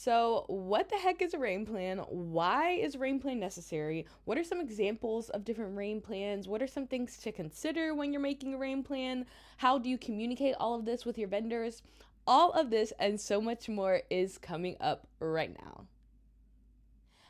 So, what the heck is a rain plan? Why is a rain plan necessary? What are some examples of different rain plans? What are some things to consider when you're making a rain plan? How do you communicate all of this with your vendors? All of this and so much more is coming up right now.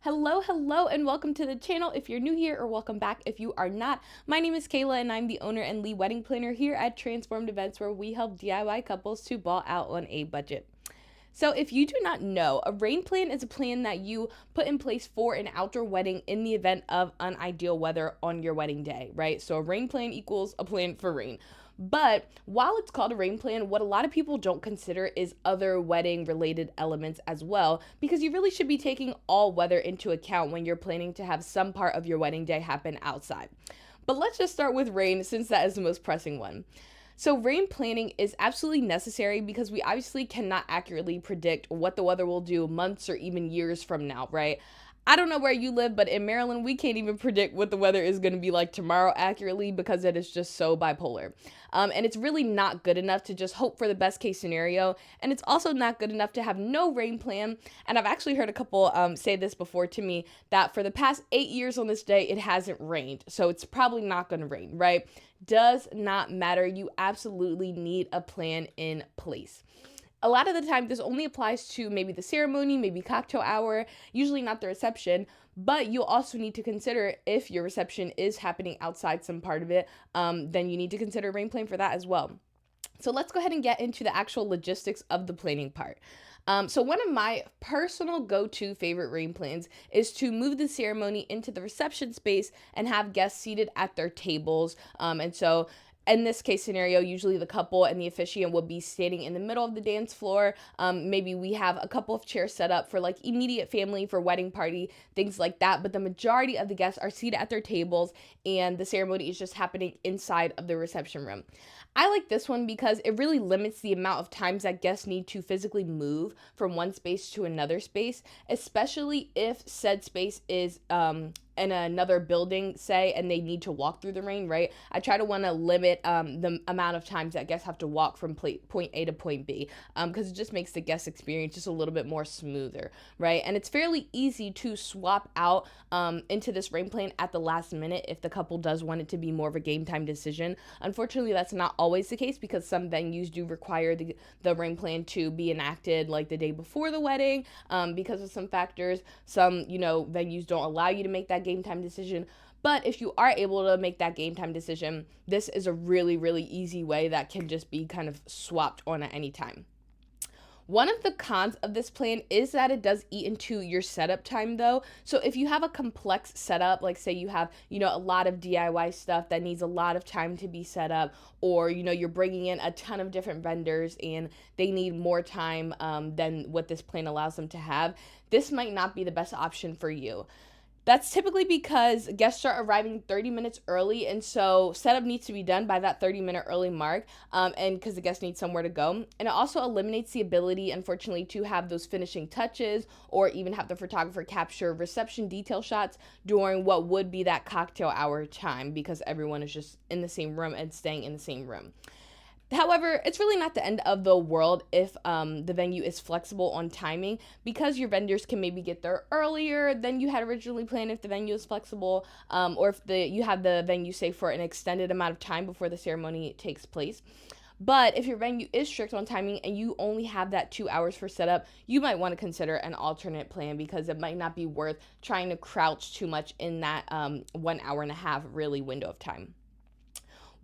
Hello, and welcome to the channel if you're new here, or welcome back if you are not. My name is Kayla, and I'm the owner and lead wedding planner here at Transformed Events, where we help DIY couples to ball out on a budget. So, if you do not know, a rain plan is a plan that you put in place for an outdoor wedding in the event of unideal weather on your wedding day, right? So, a rain plan equals a plan for rain. But while it's called a rain plan, what a lot of people don't consider is other wedding related elements as well, because you really should be taking all weather into account when you're planning to have some part of your wedding day happen outside. But let's just start with rain, since that is the most pressing one. So, rain planning is absolutely necessary because we obviously cannot accurately predict what the weather will do months or even years from now, right? I don't know where you live, but in Maryland, we can't even predict what the weather is going to be like tomorrow accurately because it is just so bipolar. And it's really not good enough to just hope for the best case scenario. And it's also not good enough to have no rain plan. And I've actually heard a couple say this before to me, that for the past 8 years on this day, it hasn't rained. So it's probably not going to rain, right? Does not matter. You absolutely need a plan in place. A lot of the time, this only applies to maybe the ceremony, maybe cocktail hour, usually not the reception. But you also need to consider, if your reception is happening outside some part of it, then you need to consider a rain plan for that as well. So let's go ahead and get into the actual logistics of the planning part. So one of my personal go-to favorite rain plans is to move the ceremony into the reception space and have guests seated at their tables. And so in this case scenario, usually the couple and the officiant will be standing in the middle of the dance floor. Maybe we have a couple of chairs set up for like immediate family, for wedding party, things like that. But the majority of the guests are seated at their tables, and the ceremony is just happening inside of the reception room. I like this one because it really limits the amount of times that guests need to physically move from one space to another space, especially if said space is in another building, say, and they need to walk through the rain, right? I try to want to limit the amount of times that guests have to walk from point A to point B, because it just makes the guest experience just a little bit more smoother, right? And it's fairly easy to swap out into this rain plan at the last minute if the couple does want it to be more of a game time decision. Unfortunately, that's not always the case, because some venues do require the rain plan to be enacted like the day before the wedding, because of some factors. Some, venues don't allow you to make that game time decision. But if you are able to make that game time decision, this is a really, really easy way that can just be kind of swapped on at any time. One of the cons of this plan is that it does eat into your setup time, though. So if you have a complex setup, like say you have, a lot of DIY stuff that needs a lot of time to be set up, or, you're bringing in a ton of different vendors and they need more time than what this plan allows them to have, this might not be the best option for you. That's typically because guests start arriving 30 minutes early, and so setup needs to be done by that 30-minute early mark, and because the guests need somewhere to go. And it also eliminates the ability, unfortunately, to have those finishing touches or even have the photographer capture reception detail shots during what would be that cocktail hour time, because everyone is just in the same room and staying in the same room. However, it's really not the end of the world if the venue is flexible on timing, because your vendors can maybe get there earlier than you had originally planned if the venue is flexible, or if you have the venue, say, for an extended amount of time before the ceremony takes place. But if your venue is strict on timing and you only have that 2 hours for setup, you might want to consider an alternate plan, because it might not be worth trying to crouch too much in that 1 hour and a half really window of time.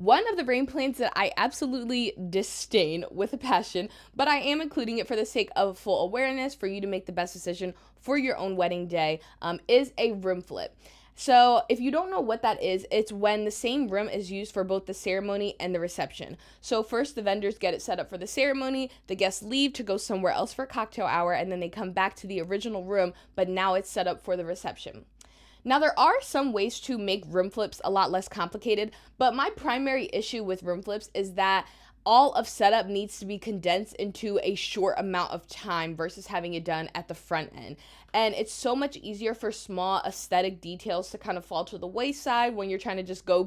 One of the rain plans that I absolutely disdain with a passion, but I am including it for the sake of full awareness for you to make the best decision for your own wedding day, is a room flip. So if you don't know what that is, it's when the same room is used for both the ceremony and the reception. So first the vendors get it set up for the ceremony, the guests leave to go somewhere else for cocktail hour, and then they come back to the original room, but now it's set up for the reception. Now, there are some ways to make room flips a lot less complicated, but my primary issue with room flips is that all of setup needs to be condensed into a short amount of time versus having it done at the front end. And it's so much easier for small aesthetic details to kind of fall to the wayside when you're trying to just go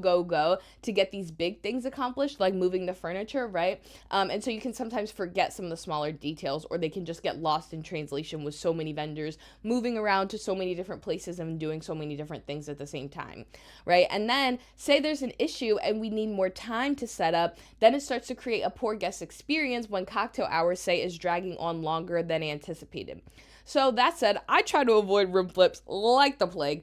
to get these big things accomplished, like moving the furniture, right? And so you can sometimes forget some of the smaller details, or they can just get lost in translation with so many vendors moving around to so many different places and doing so many different things at the same time, right? And then say there's an issue and we need more time to set up, then it starts to create a poor guest experience when cocktail hour, say, is dragging on longer than anticipated. So that said, I try to avoid room flips like the plague,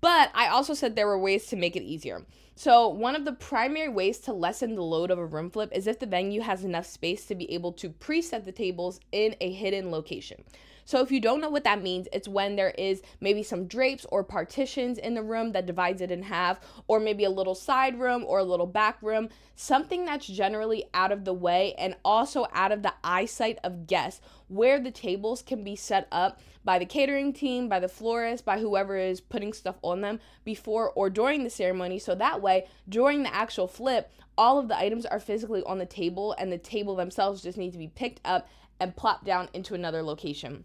but I also said there were ways to make it easier. So one of the primary ways to lessen the load of a room flip is if the venue has enough space to be able to preset the tables in a hidden location. So if you don't know what that means, it's when there is maybe some drapes or partitions in the room that divides it in half, or maybe a little side room or a little back room, something that's generally out of the way and also out of the eyesight of guests, where the tables can be set up by the catering team, by the florist, by whoever is putting stuff on them before or during the ceremony. So that way, during the actual flip, all of the items are physically on the table and the table themselves just need to be picked up and plopped down into another location.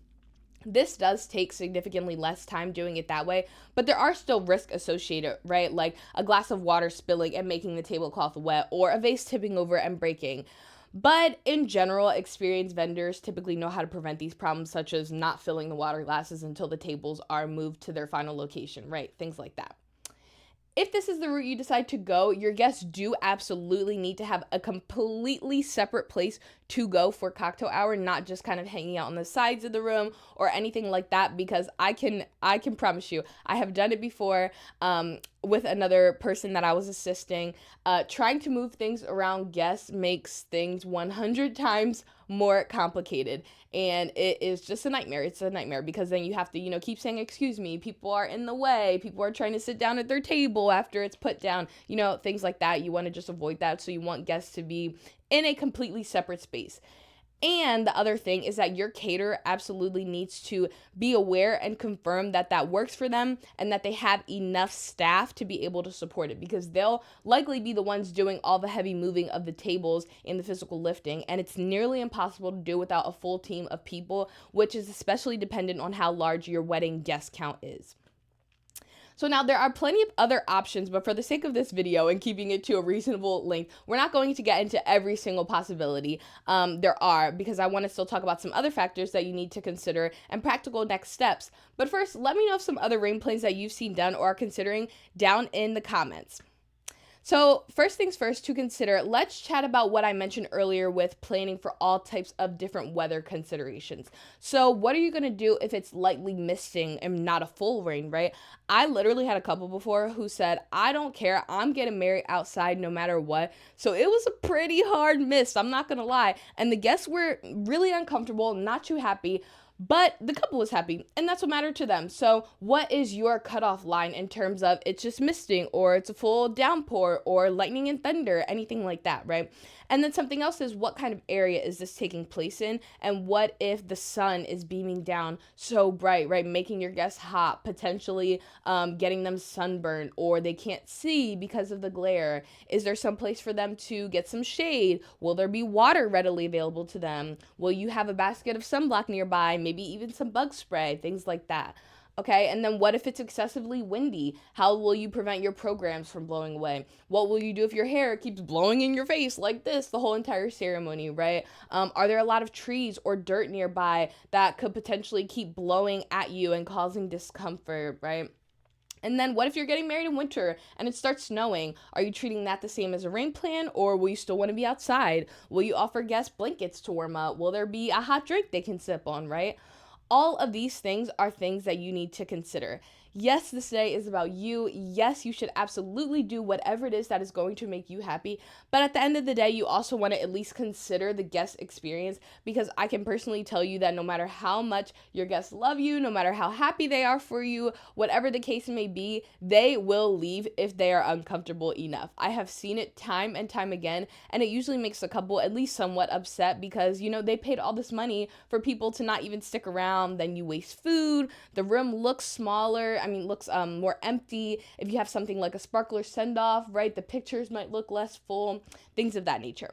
This does take significantly less time doing it that way, but there are still risks associated, right? Like a glass of water spilling and making the tablecloth wet, or a vase tipping over and breaking. But in general, experienced vendors typically know how to prevent these problems, such as not filling the water glasses until the tables are moved to their final location, right? Things like that. If this is the route you decide to go, your guests do absolutely need to have a completely separate place to go for cocktail hour, not just kind of hanging out on the sides of the room or anything like that, because I can promise you, I have done it before with another person that I was assisting. Trying to move things around guests makes things 100 times more complicated, and it is just a nightmare. It's a nightmare because then you have to, keep saying, excuse me, people are in the way, people are trying to sit down at their table after it's put down, things like that. You want to just avoid that, so you want guests to be in a completely separate space. And the other thing is that your caterer absolutely needs to be aware and confirm that that works for them and that they have enough staff to be able to support it, because they'll likely be the ones doing all the heavy moving of the tables and the physical lifting. And it's nearly impossible to do without a full team of people, which is especially dependent on how large your wedding guest count is. So now there are plenty of other options, but for the sake of this video and keeping it to a reasonable length, we're not going to get into every single possibility there are, because I want to still talk about some other factors that you need to consider and practical next steps. But first, let me know of some other rain plans that you've seen done or are considering down in the comments. So first things first to consider, let's chat about what I mentioned earlier with planning for all types of different weather considerations. So what are you going to do if it's lightly misting and not a full rain, right? I literally had a couple before who said, I don't care, I'm getting married outside no matter what. So it was a pretty hard mist, I'm not going to lie. And the guests were really uncomfortable, not too happy. But the couple was happy, and that's what mattered to them. So what is your cutoff line in terms of it's just misting, or it's a full downpour, or lightning and thunder, anything like that, right? And then something else is, what kind of area is this taking place in? And what if the sun is beaming down so bright, right? Making your guests hot, potentially getting them sunburned, or they can't see because of the glare. Is there some place for them to get some shade? Will there be water readily available to them? Will you have a basket of sunblock nearby? Maybe even some bug spray, things like that. Okay, and then what if it's excessively windy? How will you prevent your programs from blowing away? What will you do if your hair keeps blowing in your face like this the whole entire ceremony, right? Are there a lot of trees or dirt nearby that could potentially keep blowing at you and causing discomfort, right? And then what if you're getting married in winter and it starts snowing? Are you treating that the same as a rain plan, or will you still want to be outside? Will you offer guests blankets to warm up? Will there be a hot drink they can sip on, right? All of these things are things that you need to consider. Yes, this day is about you. Yes, you should absolutely do whatever it is that is going to make you happy. But at the end of the day, you also want to at least consider the guest experience, because I can personally tell you that no matter how much your guests love you, no matter how happy they are for you, whatever the case may be, they will leave if they are uncomfortable enough. I have seen it time and time again, and it usually makes a couple at least somewhat upset, because, they paid all this money for people to not even stick around. Then you waste food. The room looks smaller. Looks more empty. If you have something like a sparkler send-off, right, the pictures might look less full, things of that nature.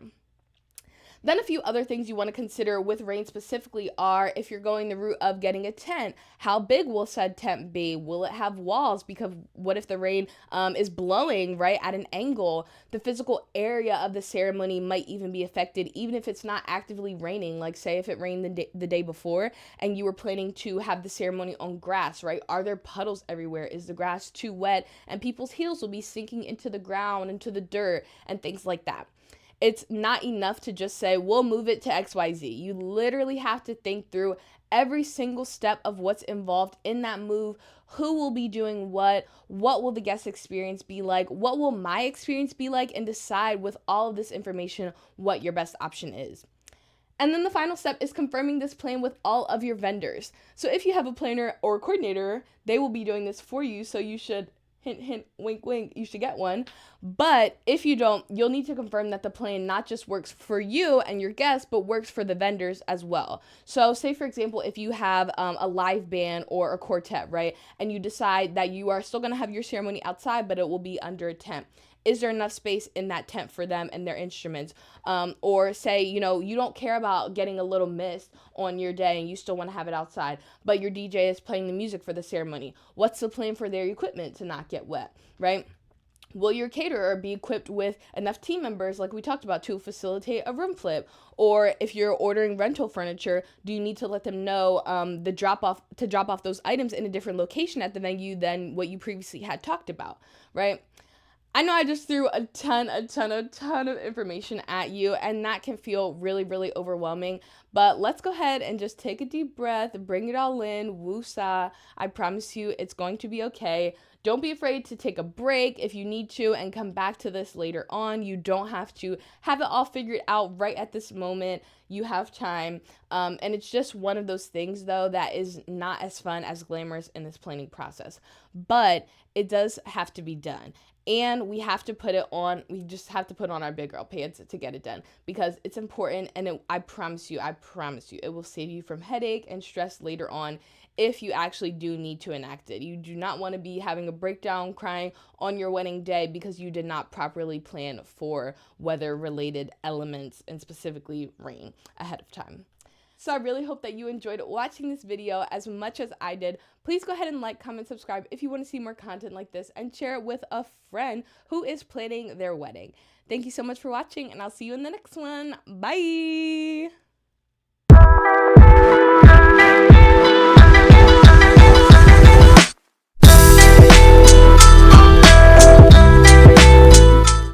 Then a few other things you want to consider with rain specifically are if you're going the route of getting a tent, how big will said tent be? Will it have walls? Because what if the rain is blowing right at an angle? The physical area of the ceremony might even be affected, even if it's not actively raining. Like say if it rained the day before and you were planning to have the ceremony on grass, right? Are there puddles everywhere? Is the grass too wet? And people's heels will be sinking into the ground, into the dirt, and things like that. It's not enough to just say, we'll move it to XYZ. You literally have to think through every single step of what's involved in that move. Who will be doing what will the guest experience be like, what will my experience be like, and decide with all of this information what your best option is. And then the final step is confirming this plan with all of your vendors. So if you have a planner or a coordinator, they will be doing this for you, so you should hint, hint, wink, wink, you should get one. But if you don't, you'll need to confirm that the plan not just works for you and your guests, but works for the vendors as well. So say, for example, if you have a live band or a quartet, right, and you decide that you are still going to have your ceremony outside, but it will be under a tent. Is there enough space in that tent for them and their instruments? Or say, you don't care about getting a little mist on your day and you still want to have it outside, but your DJ is playing the music for the ceremony. What's the plan for their equipment to not get wet, right? Will your caterer be equipped with enough team members, like we talked about, to facilitate a room flip? Or if you're ordering rental furniture, do you need to let them know to drop off those items in a different location at the venue than what you previously had talked about, right? I know I just threw a ton of information at you, and that can feel really, really overwhelming. But let's go ahead and just take a deep breath, bring it all in, woosah. I promise you it's going to be okay. Don't be afraid to take a break if you need to and come back to this later on. You don't have to have it all figured out right at this moment. You have time. And it's just one of those things, though, that is not as fun as glamorous in this planning process. But it does have to be done. And we just have to put on our big girl pants to get it done, because it's important, and I promise you, it will save you from headache and stress later on if you actually do need to enact it. You do not want to be having a breakdown, crying on your wedding day because you did not properly plan for weather-related elements, and specifically rain, ahead of time. So I really hope that you enjoyed watching this video as much as I did. Please go ahead and like, comment, subscribe if you want to see more content like this, and share it with a friend who is planning their wedding. Thank you so much for watching, and I'll see you in the next one. Bye!